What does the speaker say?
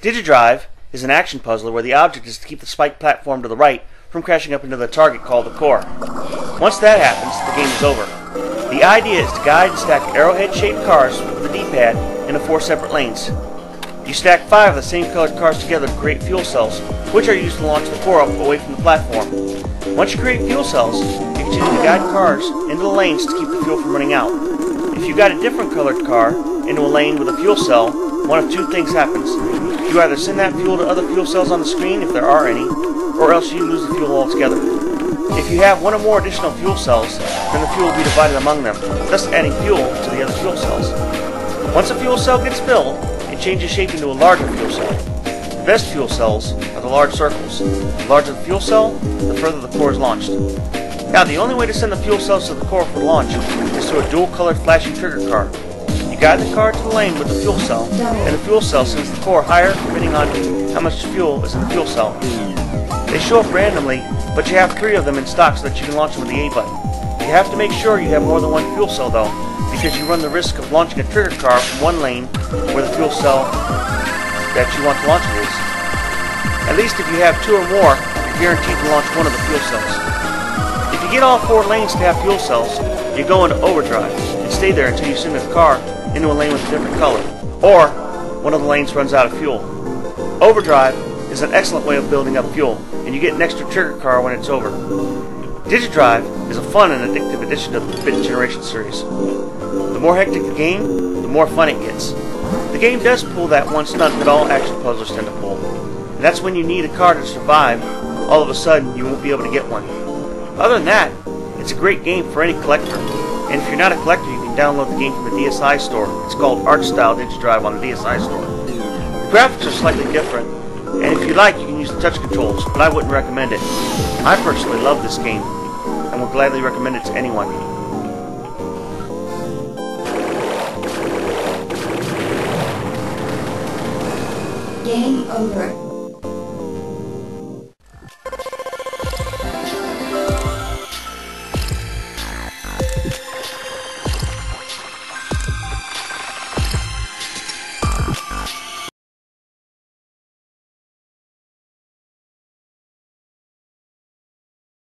Digidrive is an action puzzler where the object is to keep the spiked platform to the right from crashing up into the target called the core. Once that happens, the game is over. The idea is to guide and stack arrowhead-shaped cars with the D-pad into 4 separate lanes. You stack 5 of the same colored cars together to create fuel cells, which are used to launch the core up away from the platform. Once you create fuel cells, you continue to guide cars into the lanes to keep the fuel from running out. If you guide a different colored car into a lane with a fuel cell, one of 2 things happens. You either send that fuel to other fuel cells on the screen, if there are any, or else you lose the fuel altogether. If you have 1 or more additional fuel cells, then the fuel will be divided among them, thus adding fuel to the other fuel cells. Once a fuel cell gets filled, it changes shape into a larger fuel cell. The best fuel cells are the large circles. The larger the fuel cell, the further the core is launched. Now, the only way to send the fuel cells to the core for launch is through a dual-colored flashing trigger car. You guide the car to the lane with the fuel cell, and the fuel cell sends the core higher depending on how much fuel is in the fuel cell. They show up randomly, but you have 3 of them in stock so that you can launch them with the A button. You have to make sure you have more than 1 fuel cell though, because you run the risk of launching a trigger car from one lane where the fuel cell that you want to launch it is. At least if you have 2 or more, you're guaranteed to launch one of the fuel cells. If you get all 4 lanes to have fuel cells, you go into overdrive and stay there until you send the car into a lane with a different color, or one of the lanes runs out of fuel. Overdrive is an excellent way of building up fuel, and you get an extra trigger car when it's over. Digidrive is a fun and addictive addition to the Bit Generation series. The more hectic the game, the more fun it gets. The game does pull that one stunt that all action puzzlers tend to pull, and that's when you need a car to survive, all of a sudden you won't be able to get one. Other than that, it's a great game for any collector, and if you're not a collector, you can download the game from the DSi store. It's called Art Style Digidrive on the DSi store. The graphics are slightly different, and if you like, you can use the touch controls, but I wouldn't recommend it. I personally love this game, and will gladly recommend it to anyone. Game over.